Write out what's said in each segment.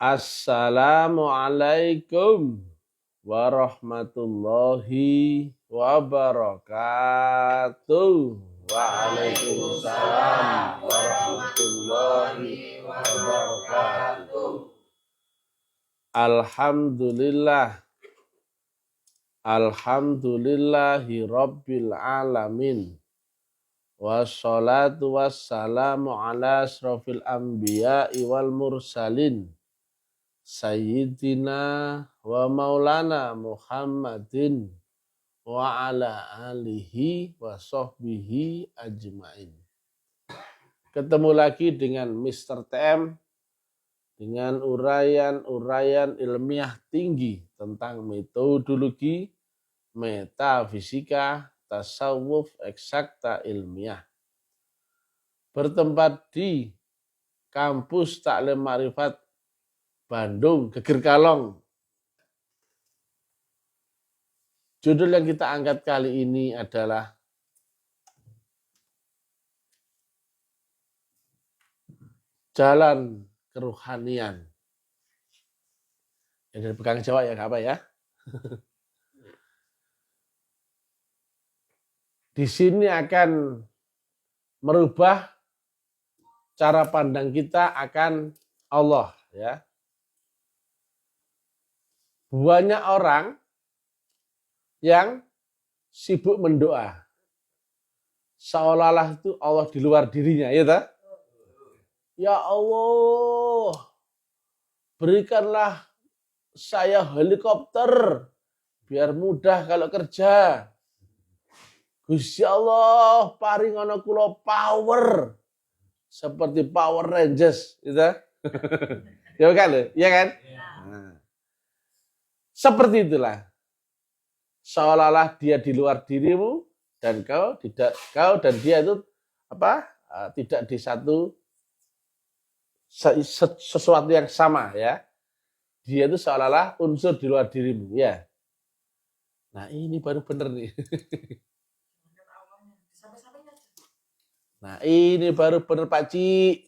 Assalamualaikum warahmatullahi wabarakatuh. Waalaikumsalam warahmatullahi wabarakatuh. Alhamdulillahi rabbil alamin. Wassalatu wassalamu ala asrofil anbiya'i wal mursalin. Sayyidina wa maulana Muhammadin wa ala alihi wa sahbihi ajmain. Ketemu lagi dengan Mr. TM dengan uraian ilmiah tinggi tentang metodologi, metafisika, tasawuf, eksakta ilmiah. Bertempat di Kampus Taklim Ma'rifat Bandung, Geger Kalong. Judul yang kita angkat kali ini adalah Jalan Keruhanian. Ya, dari pegang Jawa ya, apa ya? Di sini akan merubah cara pandang kita akan Allah, ya. Banyak orang yang sibuk mendoa. Seolah-olah itu Allah di luar dirinya, ya tak? Ya Allah, berikanlah saya helikopter biar mudah kalau kerja. Gusti Allah, paringono kula power seperti Power Rangers, gitu. Ya kan? Ya kan? Nah. Seperti itulah. Seolah-olah dia di luar dirimu dan kau dan dia itu tidak di sesuatu yang sama, ya. Dia itu seolah-olah unsur di luar dirimu, ya. Nah, ini baru benar nih. Nah, ini baru benar Pak Ci.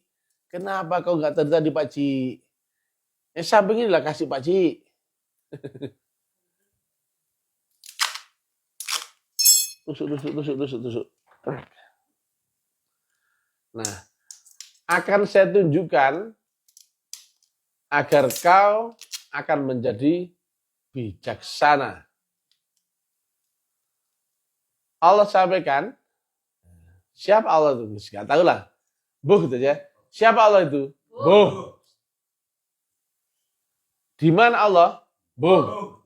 Kenapa kau nggak tadi Pak Ci? Samping inilah kasih Pak Ci. Tusuk. Nah, akan saya tunjukkan agar kau akan menjadi bijaksana. Allah sampaikan, siapa Allah itu? Nggak tahu lah. Buh gitu ya. Siapa Allah itu? Buh. Di mana Allah? Buh.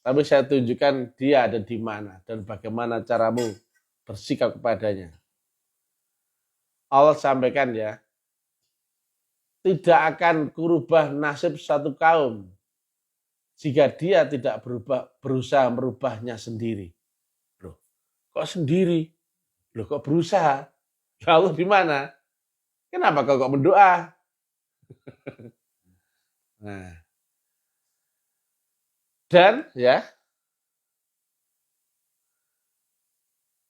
Tapi saya tunjukkan dia ada di mana dan bagaimana caramu bersikap kepadanya. Allah sampaikan ya, tidak akan kurubah nasib satu kaum jika dia tidak berusaha merubahnya sendiri. Loh, kok sendiri? Loh, kok berusaha? Allah di mana? Kenapa kau kok mendoa? Nah. Dan ya,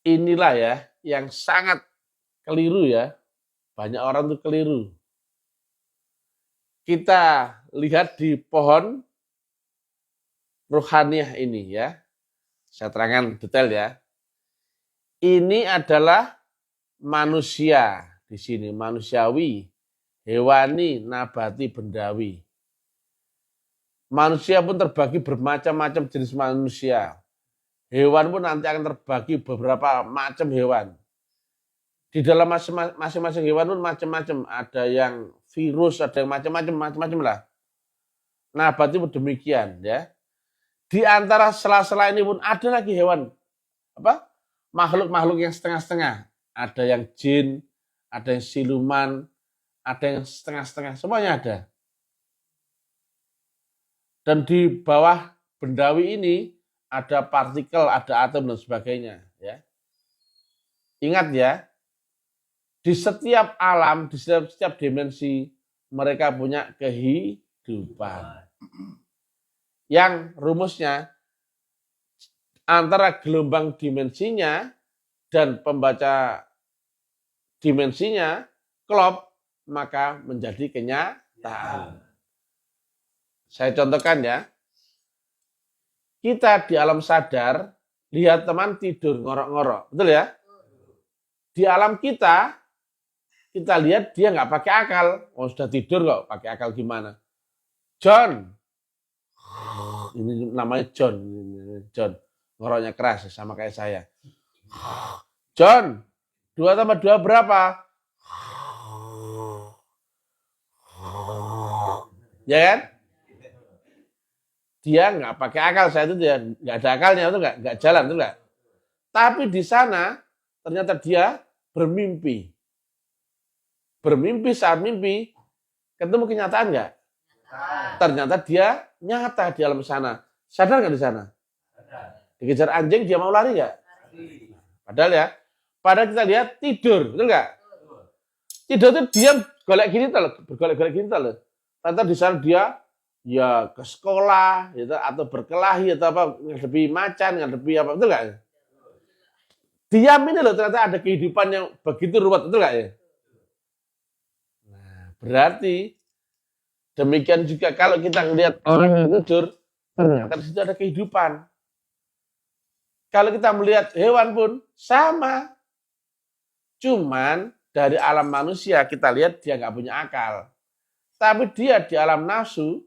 inilah ya yang sangat keliru ya. Banyak orang tuh keliru. Kita lihat di pohon ruhaniyah ini ya. Saya terangkan detail ya. Ini adalah manusia di sini, manusiawi, hewani, nabati, bendawi. Manusia pun terbagi bermacam-macam jenis manusia. Hewan pun nanti akan terbagi beberapa macam hewan. Di dalam masing-masing hewan pun macam-macam. Ada yang virus, ada yang macam-macam lah. Nabati pun demikian ya. Di antara sela-sela ini pun ada lagi hewan makhluk-makhluk yang setengah-setengah. Ada yang jin, ada yang siluman, ada yang setengah-setengah. Semuanya ada. Dan di bawah bendawi ini ada partikel, ada atom dan sebagainya. Ya. Ingat ya, di setiap alam, di setiap dimensi mereka punya kehidupan. Yang rumusnya antara gelombang dimensinya dan pembaca dimensinya klop, maka menjadi kenyataan. Saya contohkan ya. Kita di alam sadar, lihat teman tidur ngorok-ngorok. Betul ya? Di alam kita lihat dia nggak pakai akal. Oh sudah tidur kok, pakai akal gimana? John, ini namanya John. John, ngoroknya keras sama kayak saya. John, 2 tambah 2 berapa? Ya kan? Dia nggak pakai akal, saya itu dia nggak ada akalnya, itu nggak jalan, itu nggak. Tapi di sana ternyata dia bermimpi. Bermimpi saat mimpi, ketemu kenyataan nggak? Ternyata dia nyata di alam sana. Sadar nggak di sana? Dikejar anjing, dia mau lari nggak? Padahal kita lihat tidur, betul nggak? Tidur itu diam, bergolek gini loh. Ternyata di sana dia ya ke sekolah, gitu, atau berkelahi atau apa, ngadepi macan, ngadepi apa, betul nggak? Diam ini loh, ternyata ada kehidupan yang begitu ruwet, betul nggak ya? Nah, berarti demikian juga kalau kita melihat orang yang tidur, ternyata di situ ada kehidupan. Kalau kita melihat hewan pun sama. Cuman dari alam manusia kita lihat dia nggak punya akal. Tapi dia di alam nafsu,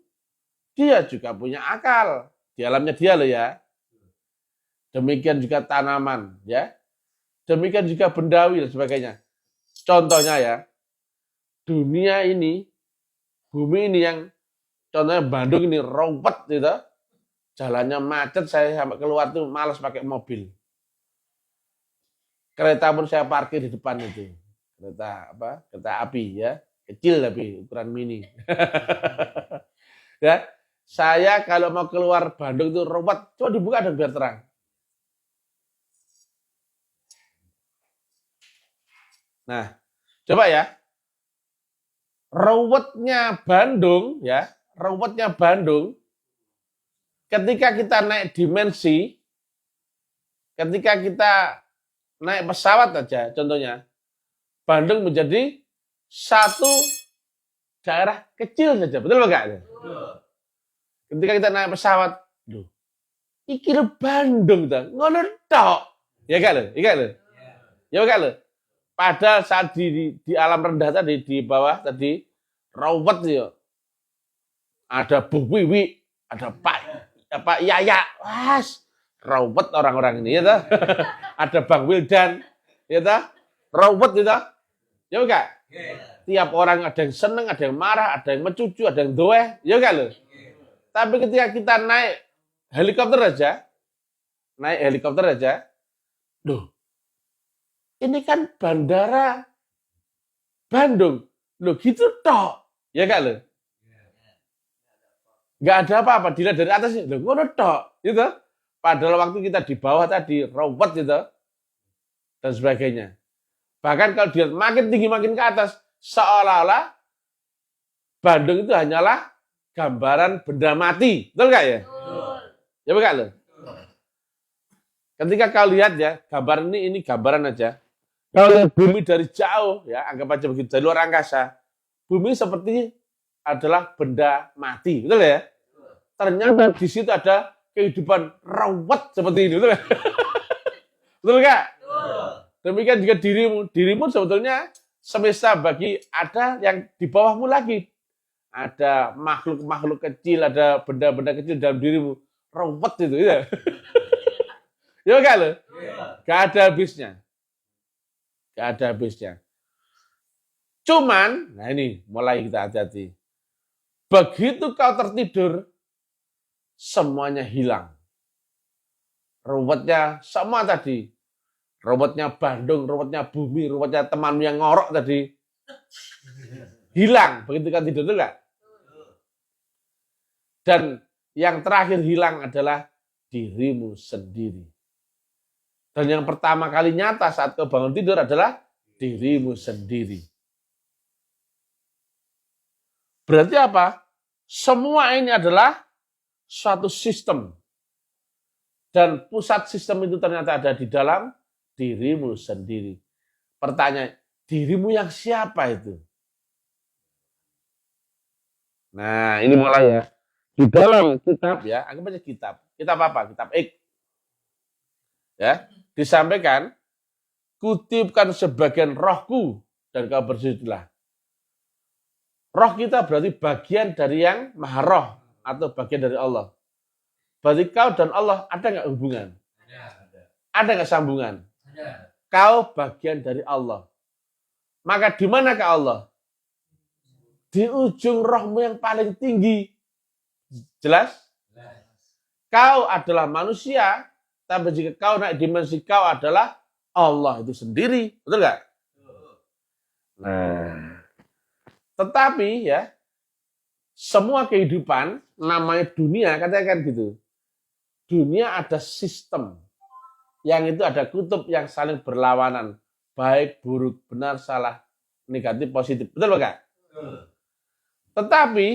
dia juga punya akal. Di alamnya dia loh ya. Demikian juga tanaman ya. Demikian juga bendawi dan sebagainya. Contohnya ya, dunia ini, bumi ini yang contohnya Bandung ini ruwet gitu. Jalannya macet, saya sampai keluar tuh malas pakai mobil. Kereta pun saya parkir di depan itu. Kereta api ya. Kecil tapi ukuran mini. Ya, saya kalau mau keluar Bandung itu ruwet, coba dibuka dong biar terang. Nah, coba ya. Ruwetnya Bandung ya, ruwetnya Bandung ketika kita naik dimensi, ketika kita naik pesawat aja contohnya, Bandung menjadi satu daerah kecil saja, betul enggak? Ketika kita naik pesawat, loh, iki lho Bandung ta, ngono tok. Ya gak lho, ya gak lho. Padahal saat di alam rendah tadi, di bawah tadi, rawat ya. Ada Bu Wiwi, ada Pak Yaya, was, rawat orang-orang ini, ya toh. Ada Bang Wildan, ya toh, rawat ya toh. Ya enggak? Tiap orang ada yang seneng, ada yang marah, ada yang mencucu, ada yang doeh, ya enggak lho. Tapi ketika kita naik helikopter aja, loh, ini kan bandara Bandung, loh gitu toh, ya enggak lho. Enggak ada apa-apa, dilihat dari atas, loh ngono toh, gitu. Padahal waktu kita di bawah tadi, robot gitu, dan sebagainya. Bahkan kalau dilihat makin tinggi makin ke atas, seolah-olah Bandung itu hanyalah gambaran benda mati. Betul nggak ya? Betul. Ya betul loh. Ketika kau lihat ya, gambar ini gambaran aja. Kalau lihat bumi dari jauh, ya anggap aja begitu, dari luar angkasa. Bumi seperti adalah benda mati. Betul ya? Ternyata di situ ada kehidupan rawat seperti ini. Betul nggak? Betul nggak? Demikian juga dirimu sebetulnya semesta bagi ada yang di bawahmu lagi. Ada makhluk-makhluk kecil, ada benda-benda kecil dalam dirimu. Rawat itu, ya. Ya enggak loh? Gak ada habisnya. Gak ada habisnya. Cuman, nah ini mulai kita hati-hati. Begitu kau tertidur, semuanya hilang. Ruwetnya semua tadi. Ruwetnya Bandung, ruwetnya bumi, ruwetnya teman yang ngorok tadi. Hilang. Begitu kan tidur itu enggak? Dan yang terakhir hilang adalah dirimu sendiri. Dan yang pertama kali nyata saat kau bangun tidur adalah dirimu sendiri. Berarti apa? Semua ini adalah suatu sistem. Dan pusat sistem itu ternyata ada di dalam dirimu sendiri. Pertanyaan, dirimu yang siapa itu? Nah, ini mulai ya. Di dalam kitab ya, anggap aja kitab. Kitab apa? Kitab Ik. Ya, disampaikan, kutipkan sebagian rohku dan kau bersujudlah. Roh kita berarti bagian dari yang maha roh atau bagian dari Allah. Berarti kau dan Allah ada nggak hubungan? Ada nggak sambungan? Kau bagian dari Allah. Maka di manakah Allah? Di ujung rohmu yang paling tinggi. Jelas? Kau adalah manusia, tapi jika kau naik dimensi, kau adalah Allah itu sendiri. Betul nggak? Nah, tetapi ya, semua kehidupan, namanya dunia, katakan gitu. Dunia ada sistem. Yang itu ada kutub yang saling berlawanan. Baik, buruk, benar, salah, negatif, positif. Betul nggak? Tetapi,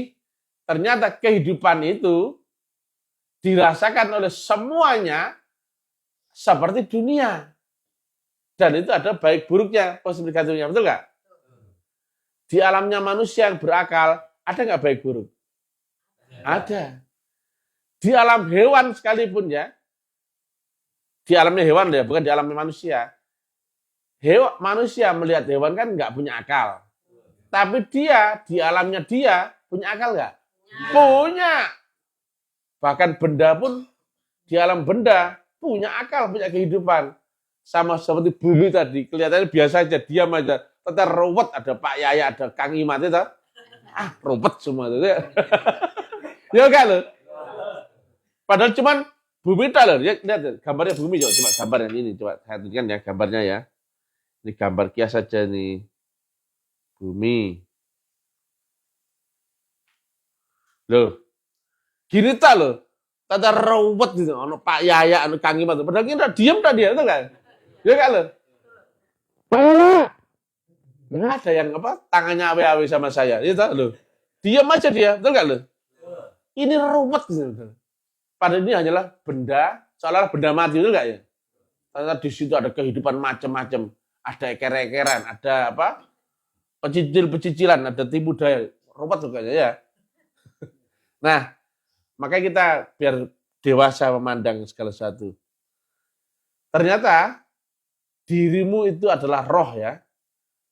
ternyata kehidupan itu dirasakan oleh semuanya seperti dunia. Dan itu ada baik buruknya, positif negatifnya. Betul nggak? Di alamnya manusia yang berakal, ada nggak baik buruk? Ada. Di alam hewan sekalipun ya, di alamnya hewan ya, bukan di alamnya manusia. Manusia melihat hewan kan nggak punya akal. Tapi dia, di alamnya dia, punya akal nggak? Punya. Bahkan benda pun, di alam benda, punya akal, punya kehidupan. Sama seperti bumi tadi, kelihatannya biasa aja, diam aja. Tetap ruwet, ada Pak Yaya, ada Kang Imat itu. Ruwet semua itu. Ya kan loh? Padahal cuman bumi tak loh. Lihat gambarnya bumi, coba gambarnya ini. Coba saya tunjukkan ya gambarnya ya. Ini gambar kias saja nih. Bumi. Loh. Gini tak loh. Tata ruwet gitu. Ono Pak Yaya, ono Kang Imat. Padahal kita diam tadi ya, itu kan? Ya kan loh? Nggak ada yang apa tangannya awe-awe sama saya, itu loh. Diam aja dia, betul nggak loh? Ini ruwet gitu. Padahal ini hanyalah benda, seolah-olah benda mati, betul nggak ya? Ternyata di situ ada kehidupan macam-macam, ada eker-ekeran, ada apa? Pecicil-pecicilan, ada tipu daya, ruwet tuh kayaknya ya. Nah, makanya kita biar dewasa memandang segala sesuatu. Ternyata dirimu itu adalah roh ya.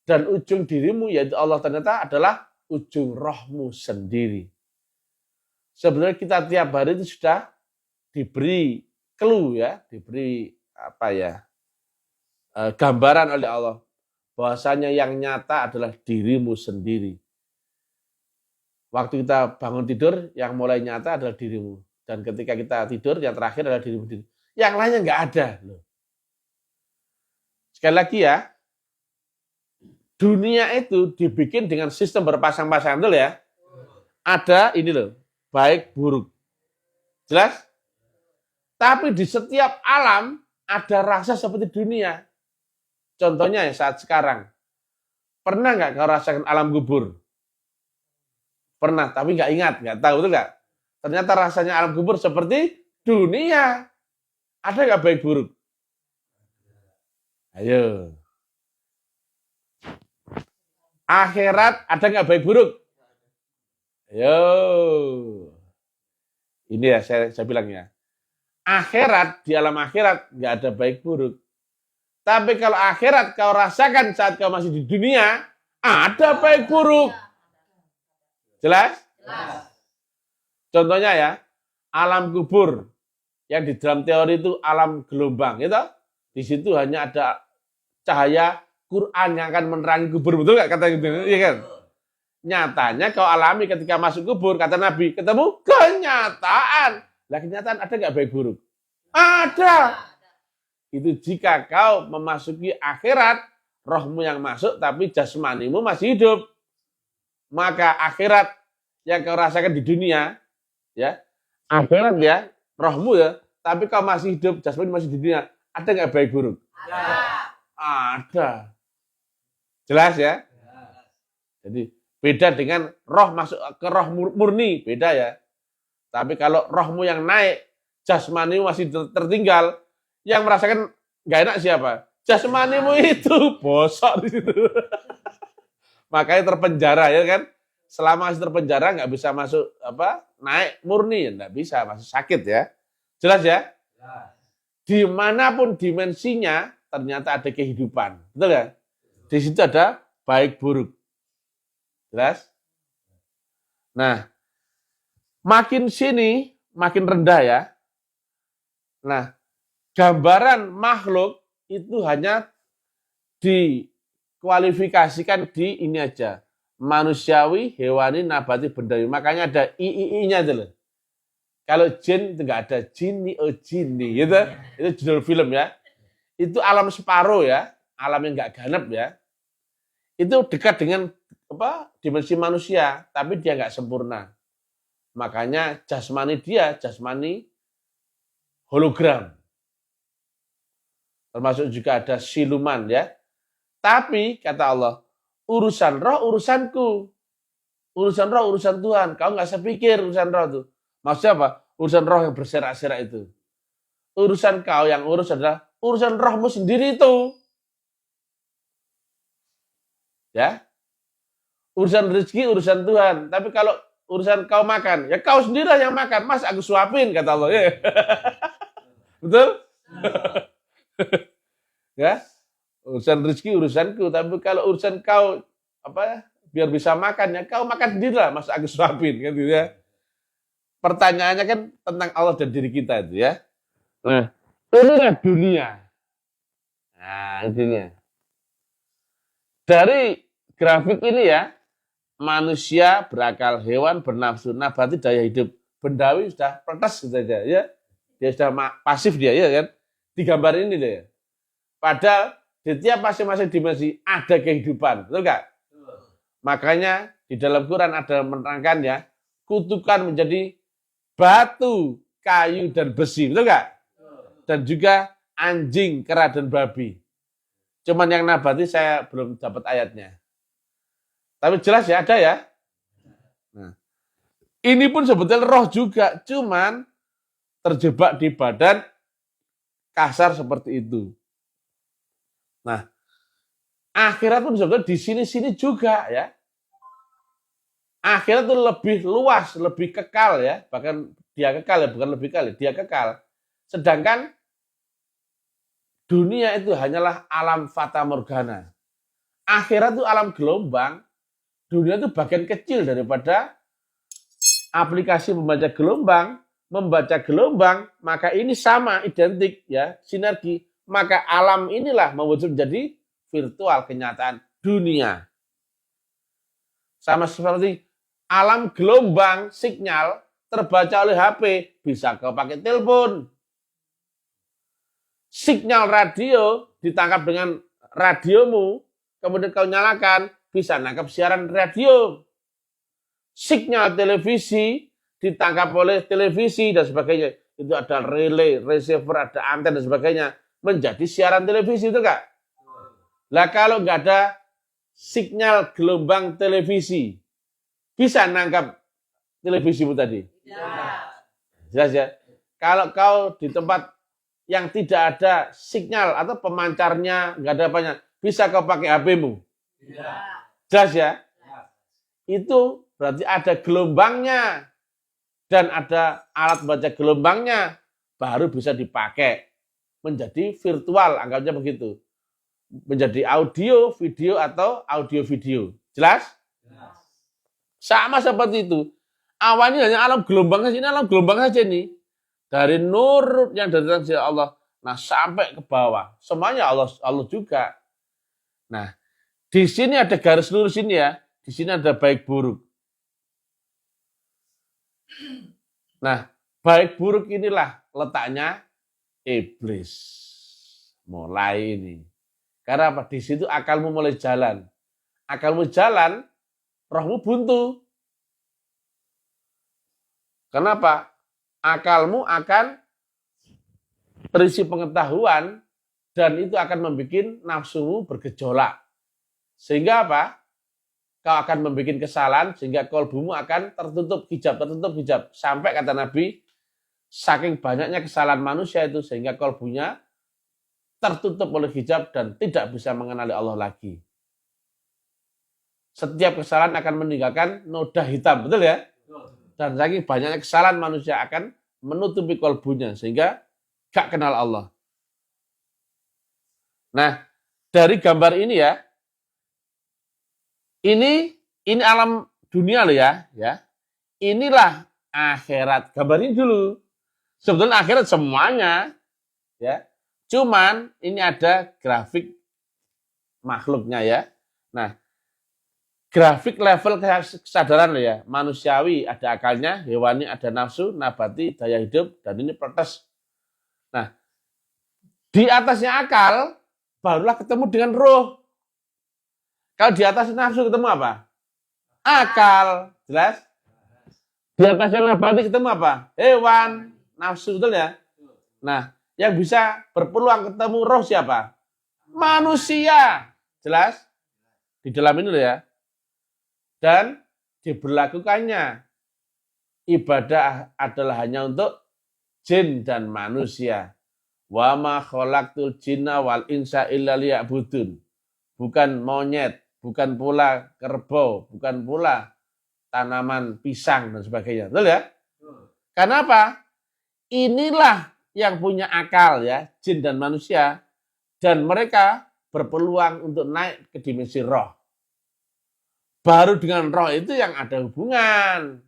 Dan ujung dirimu, yaitu Allah ternyata adalah ujung rohmu sendiri. Sebenarnya kita tiap hari itu sudah diberi clue ya, diberi apa ya, gambaran oleh Allah. Bahwasanya yang nyata adalah dirimu sendiri. Waktu kita bangun tidur, yang mulai nyata adalah dirimu. Dan ketika kita tidur, yang terakhir adalah dirimu sendiri. Yang lainnya nggak ada. Loh. Sekali lagi ya, dunia itu dibikin dengan sistem berpasang-pasang, betul ya? Ada ini loh, baik buruk. Jelas? Tapi di setiap alam ada rasa seperti dunia. Contohnya ya saat sekarang. Pernah nggak kau rasakan alam kubur? Pernah, tapi nggak ingat, nggak tahu, betul nggak? Ternyata rasanya alam kubur seperti dunia. Ada nggak baik buruk? Ayo. Akhirat ada nggak baik buruk? Ayo. Ini ya saya bilang ya. Akhirat, di alam akhirat nggak ada baik buruk. Tapi kalau akhirat kau rasakan saat kau masih di dunia, ada baik buruk. Jelas? Jelas. Contohnya ya, alam kubur. Yang di dalam teori itu alam gelombang. Gitu? Di situ hanya ada cahaya Quran yang akan menerangi kubur, betul nggak kata gitu? Iya kan? Nyatanya kau alami ketika masuk kubur, kata Nabi, ketemu kenyataan. Lah kenyataan ada nggak baik buruk? Ada. Itu jika kau memasuki akhirat, rohmu yang masuk, tapi jasmanimu masih hidup. Maka akhirat yang kau rasakan di dunia, ya akhirat ya, rohmu ya, tapi kau masih hidup, jasmani masih di dunia, ada nggak baik buruk? Ada. Jelas ya? Jadi beda dengan roh masuk ke roh murni, beda ya. Tapi kalau rohmu yang naik, jasmanimu masih tertinggal, yang merasakan nggak enak siapa? Jasmanimu itu bosok di situ. Makanya terpenjara ya kan? selama masih terpenjara nggak bisa masuk naik murni, nggak bisa, masih sakit ya. Jelas ya? Dimanapun dimensinya ternyata ada kehidupan, betul ya? Di situ ada baik buruk. Jelas? Nah, makin sini makin rendah ya. Nah, gambaran makhluk itu hanya dikualifikasikan di ini aja. Manusiawi, hewani, nabati, bendawi. Makanya ada ii-nya itu loh. Kalau jin itu nggak ada jini, oh jini, gitu. Itu judul film ya. Itu alam separuh ya, alam yang nggak ganep ya. Itu dekat dengan dimensi manusia, tapi dia nggak sempurna. Makanya jasmani dia, jasmani hologram. Termasuk juga ada siluman ya. Tapi kata Allah, urusan roh urusanku. Urusan roh urusan Tuhan. Kau nggak sepikir urusan roh itu. Maksudnya apa? Urusan roh yang berserak-serak itu. Urusan kau yang urus adalah urusan rohmu sendiri itu. Ya. Urusan rezeki urusan Tuhan. Tapi kalau urusan kau makan, ya kau sendiri yang makan. Mas aku suapin kata Allah. Ya. Betul? Ya. Urusan rezeki urusanku, tapi kalau urusan kau biar bisa makan ya kau makan sendiri lah, Mas aku suapin kan gitu ya. Pertanyaannya kan tentang Allah dan diri kita itu ya. Nah, inilah dunia. Nah, intinya. Dari grafik ini ya, manusia berakal, hewan bernafsu, nabati daya hidup, bendawi sudah protes gitu aja ya. Dia sudah pasif dia ya kan. Di gambar ini dia. Padahal di tiap masing-masing dimensi ada kehidupan, betul nggak? Makanya di dalam Quran ada menerangkan ya, kutukan menjadi batu, kayu dan besi, betul nggak? Dan juga anjing, kera dan babi. Cuman yang nabati saya belum dapat ayatnya. Tapi jelas ya ada ya. Nah, ini pun sebetulnya roh juga, cuman terjebak di badan kasar seperti itu. Nah, akhirat pun sebetulnya di sini-sini juga ya. Akhirat itu lebih luas, lebih kekal ya. Bahkan dia kekal ya, bukan lebih kekal, dia kekal. Sedangkan dunia itu hanyalah alam fata morgana. Akhirat itu alam gelombang. Dunia itu bagian kecil daripada aplikasi membaca gelombang, maka ini sama, identik ya, sinergi. Maka alam inilah mewujud menjadi virtual kenyataan dunia. Sama seperti alam gelombang sinyal terbaca oleh HP, bisa kau pakai telepon. Sinyal radio ditangkap dengan radiomu, kemudian kau nyalakan, bisa nangkap siaran radio. Sinyal televisi ditangkap oleh televisi dan sebagainya. Itu ada relay, receiver, ada anten dan sebagainya. Menjadi siaran televisi itu enggak? Lah kalau nggak ada sinyal gelombang televisi, bisa nangkap televisimu tadi? Ya. Jelas ya? Kalau kau di tempat yang tidak ada sinyal atau pemancarnya, nggak ada apanya, bisa kau pakai HP-mu? Ya. Jelas ya? Ya? Itu berarti ada gelombangnya dan ada alat baca gelombangnya, baru bisa dipakai. Menjadi virtual, anggapnya begitu. Menjadi audio, video, atau audio-video. Jelas? Jelas? Sama seperti itu. Awalnya hanya alam gelombang saja, ini alam gelombang saja nih. Dari nur yang datang dari Allah, nah sampai ke bawah. Semuanya Allah juga. Nah, di sini ada garis lurus ini ya. Di sini ada baik buruk. Nah, baik buruk inilah letaknya iblis. Mulai ini. Karena apa? Di situ akalmu mulai jalan. Akalmu jalan, rohmu buntu. Kenapa? Akalmu akan terisi pengetahuan dan itu akan membuat nafsumu bergejolak. Sehingga apa? Kau akan membuat kesalahan sehingga kolbumu akan tertutup hijab. Sampai kata Nabi, saking banyaknya kesalahan manusia itu sehingga kolbunya tertutup oleh hijab dan tidak bisa mengenali Allah lagi. Setiap kesalahan akan meninggalkan noda hitam, betul ya? Dan saking banyaknya kesalahan manusia akan menutupi kolbunya sehingga gak kenal Allah. Nah, dari gambar ini ya, ini alam dunia loh ya. Inilah akhirat. Gambar ini dulu. Sebetulnya akhirat semuanya, ya. Cuman ini ada grafik makhluknya ya. Nah, grafik level kesadaran loh ya. Manusiawi ada akalnya, hewani ada nafsu, nabati daya hidup, dan ini protes. Nah, di atasnya akal barulah ketemu dengan roh. Kalau di atas nafsu ketemu apa? Akal, jelas? Di atasnya nabati ketemu apa? Hewan, nafsu, betul ya? Nah, yang bisa berpeluang ketemu roh siapa? Manusia, jelas? Di dalam ini loh ya. Dan diberlakukannya ibadah adalah hanya untuk jin dan manusia. Wa ma khalaqtul jinna wal insa illa liya'budun. Bukan monyet, bukan pula kerbau, bukan pula tanaman pisang dan sebagainya. Betul ya? Karena apa? Inilah yang punya akal ya, jin dan manusia. Dan mereka berpeluang untuk naik ke dimensi roh. Baru dengan roh itu yang ada hubungan.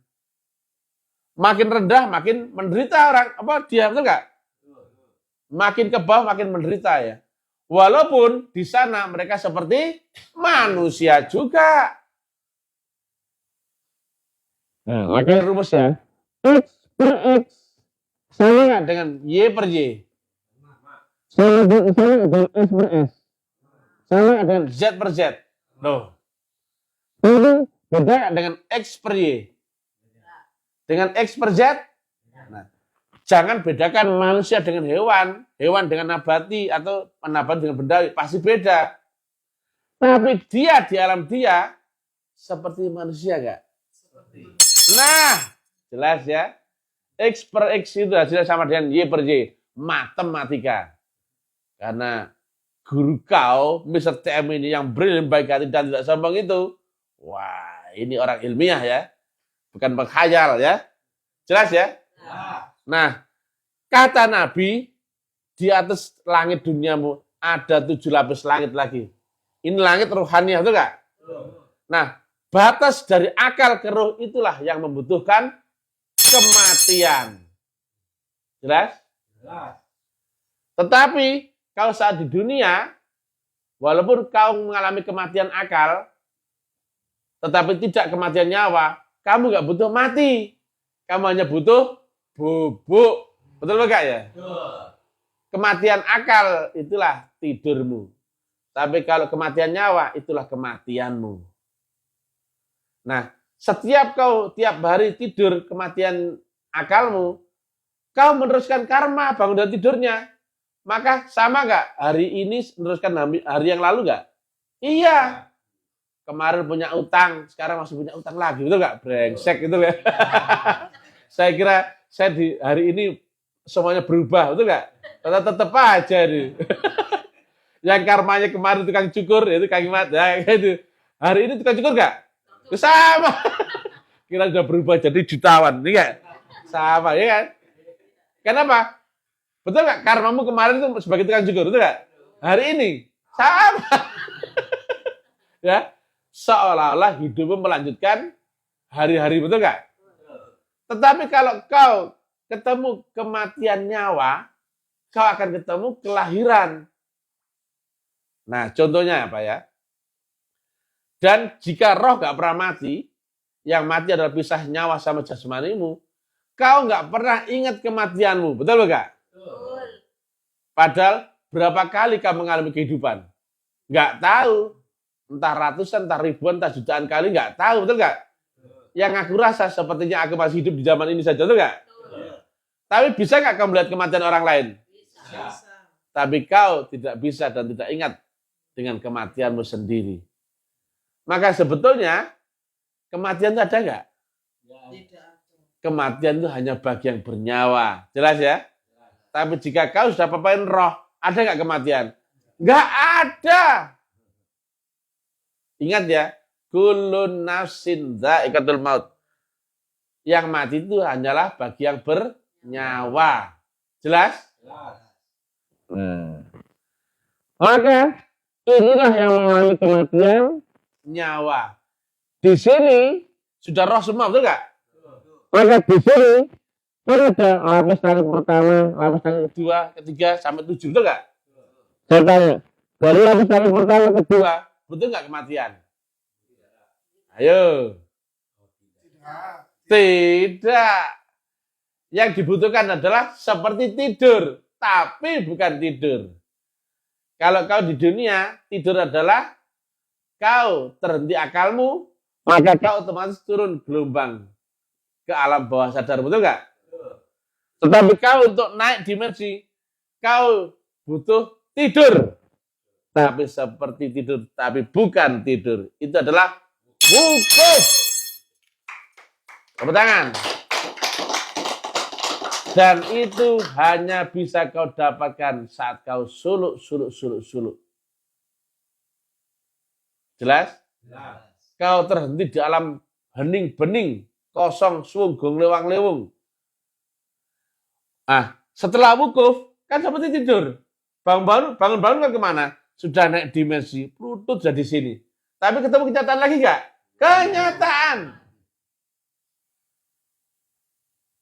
Makin rendah, makin menderita orang. Apa dia, betul nggak? Makin ke bawah, makin menderita ya. Walaupun di sana mereka seperti manusia juga. Nah, makanya rumusnya X per X sama nggak dengan Y per Y? Sama dengan S per S. Sama dengan Z per Z. Loh. Ini beda dengan X per Y. Dengan X per Z. Nah, jangan bedakan manusia dengan hewan, hewan dengan nabati, atau nabati dengan benda, pasti beda. Tapi dia di alam dia seperti manusia enggak? Nah, jelas ya. X per X itu hasilnya sama dengan Y per Y. Matematika. Karena guru kau, Mr. TM ini yang brilliant, baik hati dan tidak sombong itu, wah, ini orang ilmiah ya. Bukan penghayal ya. Jelas ya? Nah, kata Nabi, di atas langit duniamu ada 7 lapis langit lagi. Ini langit rohaniah, betul nggak? Nah, batas dari akal ke roh itulah yang membutuhkan kematian. Jelas? Tetapi, kalau saat di dunia, walaupun kau mengalami kematian akal, tetapi tidak kematian nyawa, kamu nggak butuh mati. Kamu hanya butuh bubuk. Betul enggak ya? Kematian akal itulah tidurmu. Tapi kalau kematian nyawa, itulah kematianmu. Nah, setiap kau tiap hari tidur kematian akalmu, kau meneruskan karma bangun dari tidurnya. Maka sama enggak? Hari ini meneruskan hari yang lalu enggak? Iya. Kemarin punya utang, sekarang masih punya utang lagi. Betul enggak? Brengsek gitu ya. Saya kira saya di hari ini semuanya berubah, betul enggak? Tetap aja nih. Yang karmanya kemarin tukang cukur, itu Kang Imat. Ya, itu. Hari ini tukang cukur enggak? Sama. Kira sudah berubah jadi jutawan, ini enggak? Sama, ya kan? Kenapa? Betul enggak? Karmamu kemarin itu sebagai tukang cukur, betul enggak? Hari ini sama. Ya, seolah-olah hidupmu melanjutkan hari-hari, betul enggak? Tetapi kalau kau ketemu kematian nyawa, kau akan ketemu kelahiran. Nah, contohnya apa ya? Dan jika roh gak pernah mati, yang mati adalah pisah nyawa sama jasmanimu, kau gak pernah ingat kematianmu. Betul enggak? Betul. Padahal berapa kali kau mengalami kehidupan? Gak tahu. Entah ratusan, entah ribuan, entah jutaan kali, gak tahu. Betul enggak? Yang aku rasa sepertinya aku masih hidup di zaman ini saja, betul nggak? Tapi bisa nggak kamu melihat kematian orang lain? Bisa. Tapi kau tidak bisa dan tidak ingat dengan kematianmu sendiri. Maka sebetulnya kematian itu ada nggak? Tidak. Kematian itu hanya bagi yang bernyawa, jelas ya? Tapi jika kau sudah papain roh, ada nggak kematian? Nggak ada. Ingat ya, Kullun nafsin dha'iqatul maut. Yang mati itu hanyalah bagi yang bernyawa. Jelas? Nah. Maka inilah yang mengalami kematian nyawa. Di sini sudah roh semua, betul nggak? Maka di sini ada lapis tangan pertama, lapis tangan kedua, ketiga, sampai 7, betul nggak? Saya tanya, dari lapis tangan pertama, kedua, betul nggak kematian? Ayo. Tidak. Yang dibutuhkan adalah seperti tidur, tapi bukan tidur. Kalau kau di dunia, tidur adalah kau terhenti akalmu, maka kau otomatis turun gelombang ke alam bawah sadar, betul nggak? Tetapi kau untuk naik dimensi, kau butuh tidur. Tapi seperti tidur, tapi bukan tidur. Itu adalah wukuf. Tepuk tangan. Dan itu hanya bisa kau dapatkan saat kau suluk. Jelas? Kau terhenti di alam hening bening, kosong, suung, gong, lewang. Setelah wukuf, kan seperti tidur. Bangun kan kemana? Sudah naik dimensi, lutut sudah di sini. Tapi ketemu kenyataan lagi nggak? Kenyataan.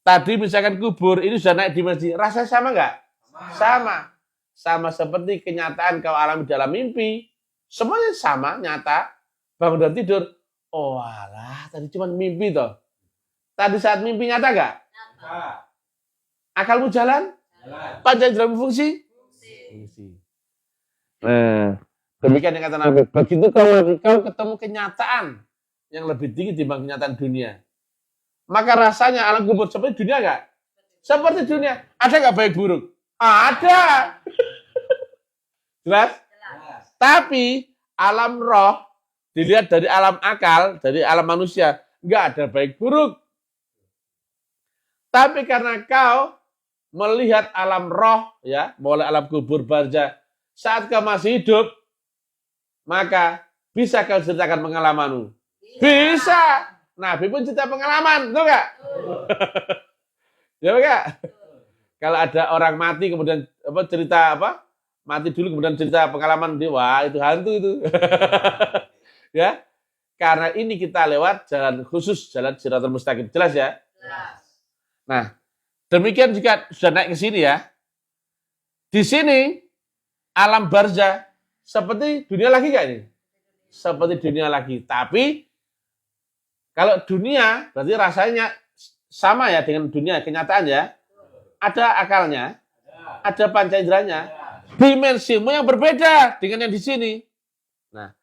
Tadi misalkan kubur, ini sudah naik dimensi. Rasanya sama nggak? Sama seperti kenyataan kau alami dalam mimpi. Semuanya sama, nyata. Bangun dan tidur. Oh alah, tadi cuma mimpi toh. Tadi saat mimpi nyata nggak? Akalmu jalan? Panjang dalam fungsi? Nah, demikian yang kata Nabi. Begitu kau ketemu kenyataan yang lebih tinggi dibanding kenyataan dunia. Maka rasanya alam kubur seperti dunia nggak? Seperti dunia. Ada nggak baik buruk? Ada. Jelas? Tapi alam roh dilihat dari alam akal, dari alam manusia, nggak ada baik buruk. Tapi karena kau melihat alam roh, ya, mulai alam kubur barzah, saat kau masih hidup, maka bisa kau ceritakan pengalamanmu. Bisa. Nabi pun cerita pengalaman, betul nggak? Ya enggak? Kalau ada orang mati kemudian cerita mati dulu kemudian cerita pengalaman dia, wah itu hantu itu. Ya, karena ini kita lewat jalan khusus, jalan Shiratal Mustaqim, jelas ya? Jelas. Nah, demikian jika sudah naik ke sini ya. Di sini alam barzah seperti dunia lagi nggak ini? Seperti dunia lagi, tapi kalau dunia berarti rasanya sama ya dengan dunia kenyataan ya. Ada akalnya, ada panca inderanya, dimensimu yang berbeda dengan yang di sini. Nah,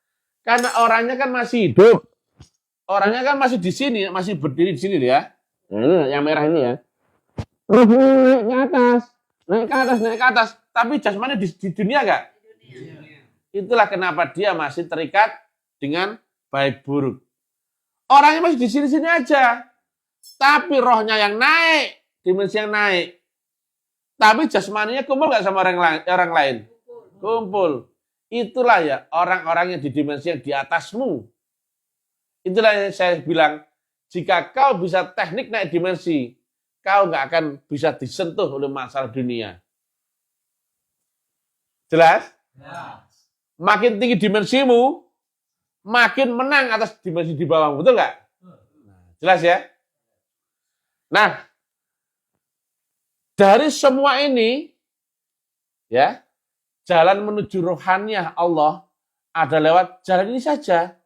karena orangnya kan masih hidup, orangnya kan masih di sini, masih berdiri di sini ya. Yang merah ini ya. Naik ke atas, tapi jasmani di dunia nggak? Itulah kenapa dia masih terikat dengan baik buruk. Orangnya masih di sini-sini aja. Tapi rohnya yang naik, dimensi yang naik. Tapi jasmaninya kumpul nggak sama orang lain? Kumpul. Itulah ya orang-orang yang di dimensi yang di atasmu. Itulah yang saya bilang, jika kau bisa teknik naik dimensi, kau nggak akan bisa disentuh oleh masalah dunia. Jelas? Makin tinggi dimensimu, makin menang atas dimensi di bawah, betul nggak? Jelas ya? Nah, dari semua ini, ya, jalan menuju rohaniah Allah ada lewat jalan ini saja.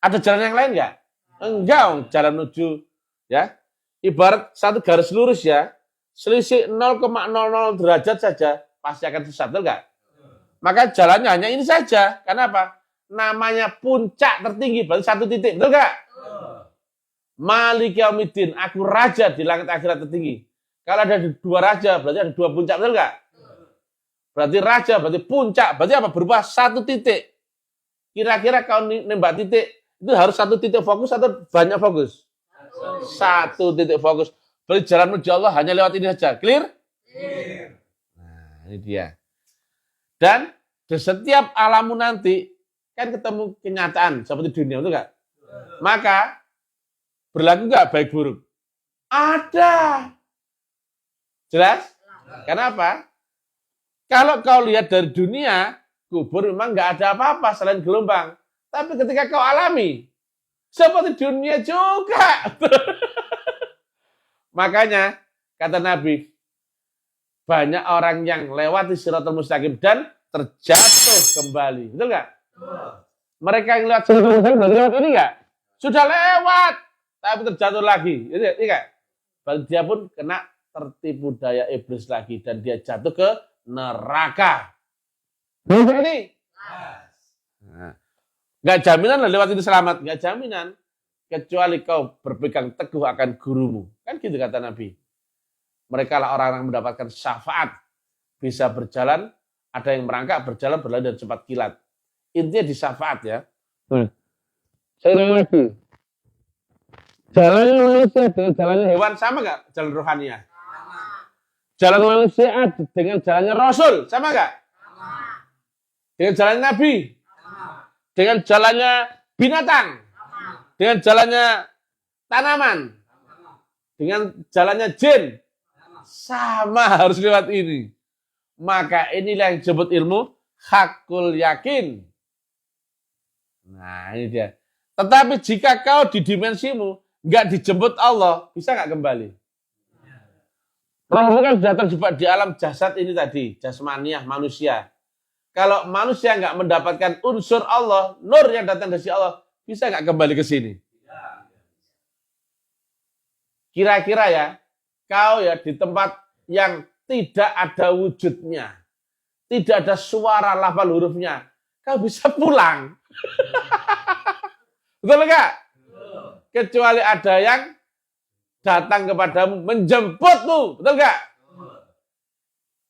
Ada jalan yang lain nggak? Enggak, jalan menuju, ya, ibarat satu garis lurus ya, selisih 0,00 derajat saja pasti akan sesat, betul nggak? Maka jalannya hanya ini saja. Kenapa? Namanya puncak tertinggi, berarti satu titik, betul nggak? Malik Yaumiddin, aku raja di langit akhirat tertinggi. Kalau ada dua raja, berarti ada dua puncak, betul nggak? Berarti raja, berarti puncak, berarti apa? Berupa satu titik. Kira-kira kau nembak titik, itu harus satu titik fokus atau banyak fokus? Satu titik fokus. Berarti jalan menuju Allah hanya lewat ini saja. Clear? Nah, ini dia. Dan di setiap alammu nanti, kan ketemu kenyataan seperti dunia, betul nggak? Maka berlaku nggak baik buruk? Ada. Jelas? Kenapa? Kalau kau lihat dari dunia, kubur memang nggak ada apa-apa selain gelombang. Tapi ketika kau alami, seperti dunia juga. Makanya, kata Nabi, banyak orang yang lewati Shiratal Mustaqim dan terjatuh kembali. Betul nggak? Mereka yang lewat Shiratal Mustaqim berarti lewat ini nggak? Sudah lewat, tapi terjatuh lagi. Iya nggak? Berarti dia pun kena tertipu daya iblis lagi dan dia jatuh ke neraka. Ini nggak jaminan lah lewat itu selamat, nggak jaminan kecuali kau berpegang teguh akan gurumu. Kan gitu kata Nabi. Mereka lah orang yang mendapatkan syafaat, bisa berjalan, ada yang merangkak berjalan berlari dan cepat kilat. Intinya di syafaat ya. Saya ulang lagi. Jalannya manusia dengan jalannya hewan sama nggak? Jalan rohaniah. Jalan manusia dengan jalannya Rasul sama nggak? Dengan jalannya Nabi. Dengan jalannya binatang. Dengan jalannya tanaman. Dengan jalannya jin. Sama harus lewat ini. Maka inilah yang disebut ilmu hakul yakin. Nah ini dia. Tetapi jika kau di dimensimu nggak dijemput Allah, bisa nggak kembali? Rohmu kan datang di alam jasad ini tadi, jasmaniah manusia. Kalau manusia nggak mendapatkan unsur Allah, nur yang datang dari Allah, bisa nggak kembali ke sini? Kira-kira ya, kau ya di tempat yang tidak ada wujudnya, tidak ada suara lafal hurufnya, kau bisa pulang. Betul nggak? Kecuali ada yang datang kepadamu menjemputmu, betul nggak?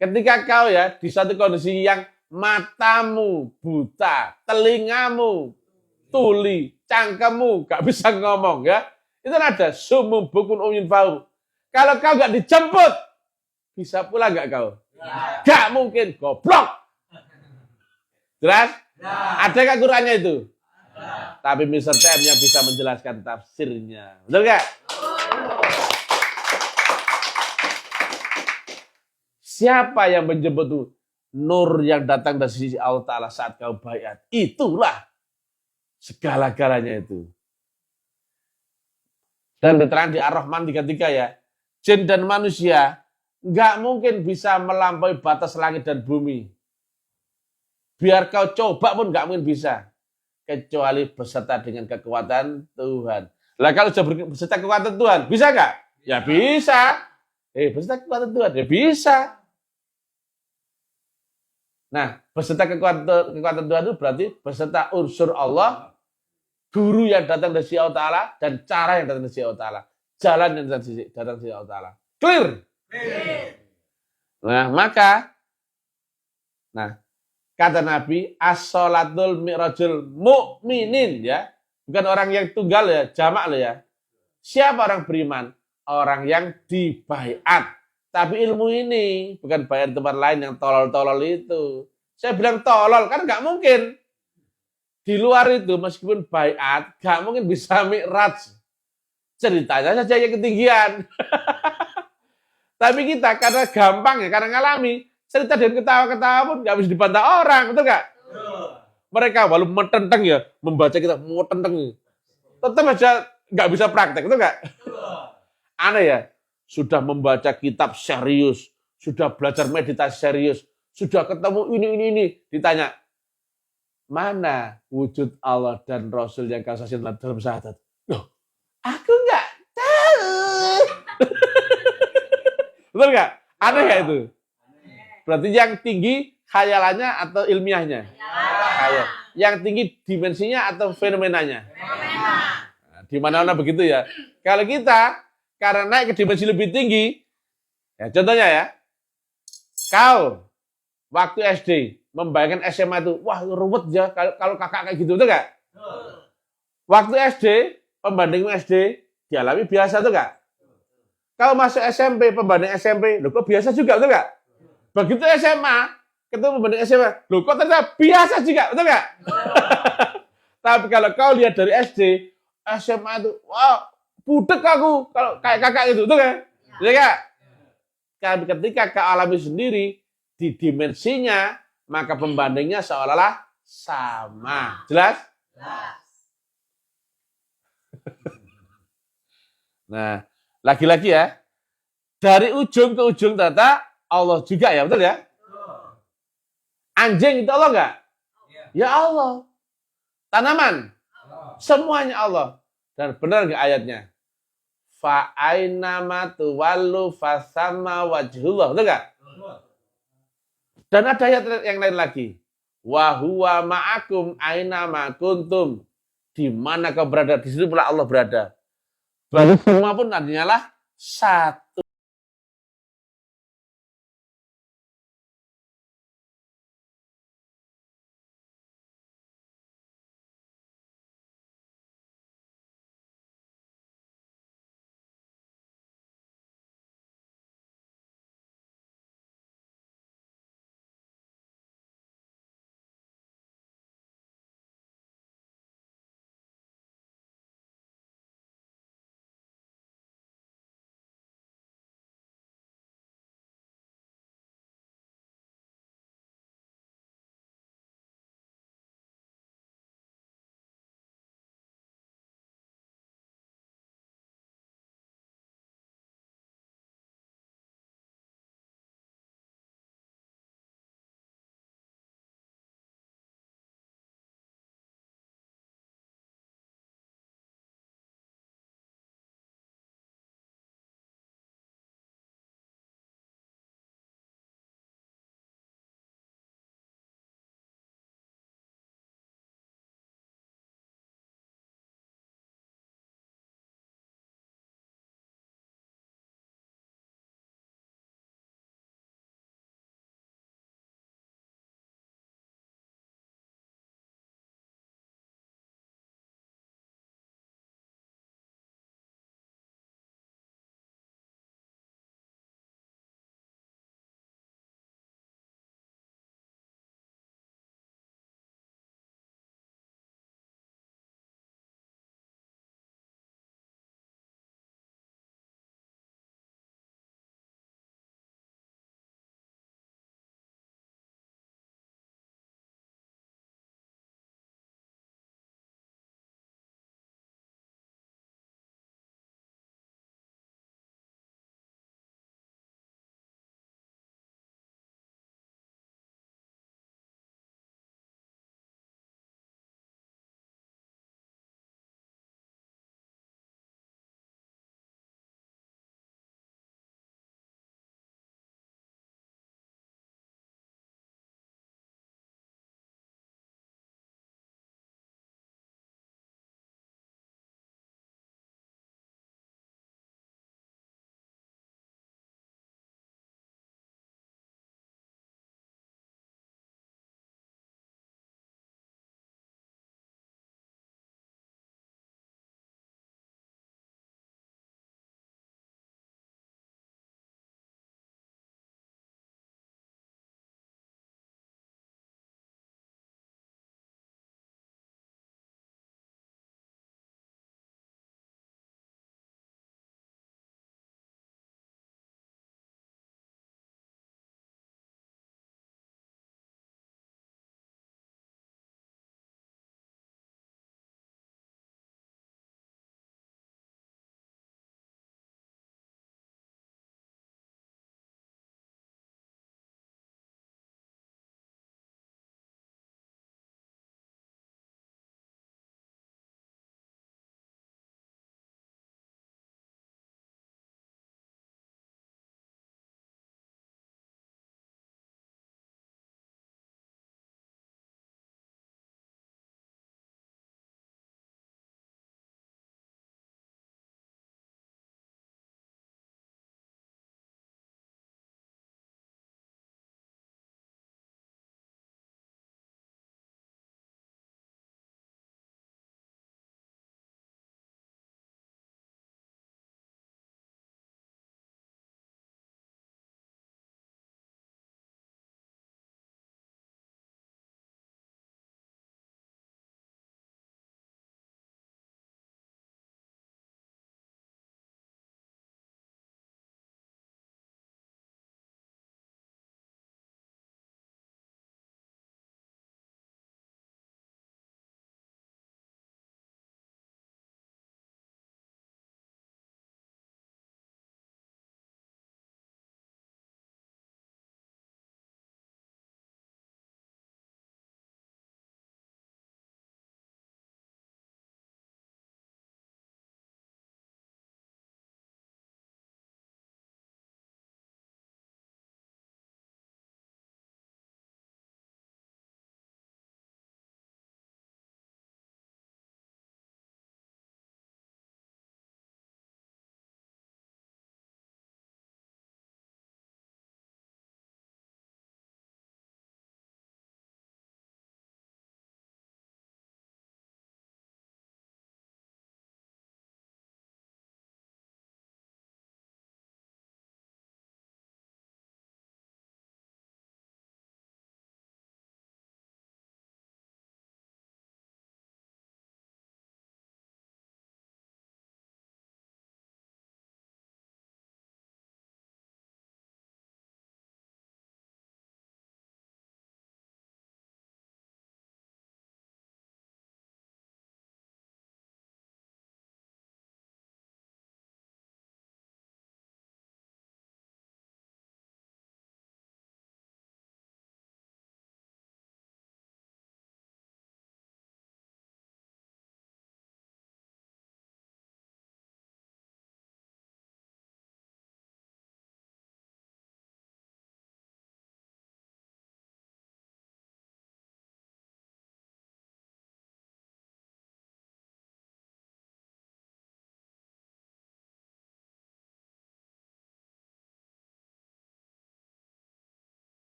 Ketika kau ya di satu kondisi yang matamu buta, telingamu tuli, cangkemmu gak bisa ngomong ya, itu ada sumum bukun umyun fahum. Kalau kau gak dijemput, bisa pulang gak kau? Gak mungkin, goblok. Jelas? Ada gak Qurannya itu? Tapi Mr. TM yang bisa menjelaskan tafsirnya. Betul gak? Siapa yang menjemput itu? Nur yang datang dari sisi Allah Ta'ala saat kau baiat. Itulah segala-galanya itu. Dan diterang di Ar-Rahman 33 ya. Jin dan manusia nggak mungkin bisa melampaui batas langit dan bumi. Biar kau coba pun nggak mungkin bisa. Kecuali beserta dengan kekuatan Tuhan. Lah kalau sudah beserta kekuatan Tuhan, bisa nggak? Ya bisa. Beserta kekuatan Tuhan, ya bisa. Nah, beserta kekuatan Tuhan itu berarti beserta unsur Allah, guru yang datang dari Allah Ta'ala, dan cara yang datang dari Allah Ta'ala. Jalan yang datang dari Allah Ta'ala. Clear? Nah, maka, kata Nabi, as-sholatul mi'rajul mu'minin, ya. Bukan orang yang tunggal ya, jamak loh ya. Siapa orang beriman? Orang yang dibaiat. Tapi ilmu ini bukan bayar tempat lain yang tolol-tolol itu. Saya bilang tolol, kan nggak mungkin. Di luar itu meskipun baiat, nggak mungkin bisa mi'raj. Ceritanya saja yang ketinggian. Tapi kita karena gampang ya, karena ngalami, cerita dan ketawa-ketawa pun nggak bisa dibantah orang, betul nggak? Mereka walaupun metenteng ya, membaca kita metenteng, tetap aja nggak bisa praktek, betul nggak? Aneh ya. Sudah membaca kitab serius, sudah belajar meditasi serius, sudah ketemu ini, ditanya, mana wujud Allah dan Rasul yang kau saksikan dalam syahadat? Loh, aku nggak tahu. Betul nggak? Aneh ya itu? Berarti yang tinggi khayalannya atau ilmiahnya? Khayal. Yang tinggi dimensinya atau fenomenanya? Nah, di mana-mana begitu ya. Kalau kita karena naik ke dimensi lebih tinggi, ya contohnya ya, kau waktu SD membayangkan SMA itu, wah ruwet ya kalau kakak kayak gitu, betul nggak? Waktu SD, pembanding SD, dialami biasa tuh nggak? Kau masuk SMP, pembanding SMP, loh kok biasa juga, betul nggak? Begitu SMA, ketemu pembanding SMA, loh kok ternyata biasa juga, betul nggak? Tapi kalau kau lihat dari SD, SMA itu, wah, budek aku kalau kayak kakak itu, betul nggak? Ya kak. Tapi ketika kau alami sendiri di dimensinya, maka pembandingnya seolah-olah sama. Jelas? Nah, lagi-lagi ya, dari ujung ke ujung ternyata Allah juga ya, betul ya? Anjing itu Allah nggak? Ya Allah. Tanaman, semuanya Allah. Dan benar nggak ayatnya? Fa'ainama tuwallu fasama wajhullah, betul nggak? Dan ada ayat yang lain lagi. Wa huwa ma'akum aina ma kuntum. Di mana kau berada, di situ pula Allah berada. Berarti semua pun artinya lah satu.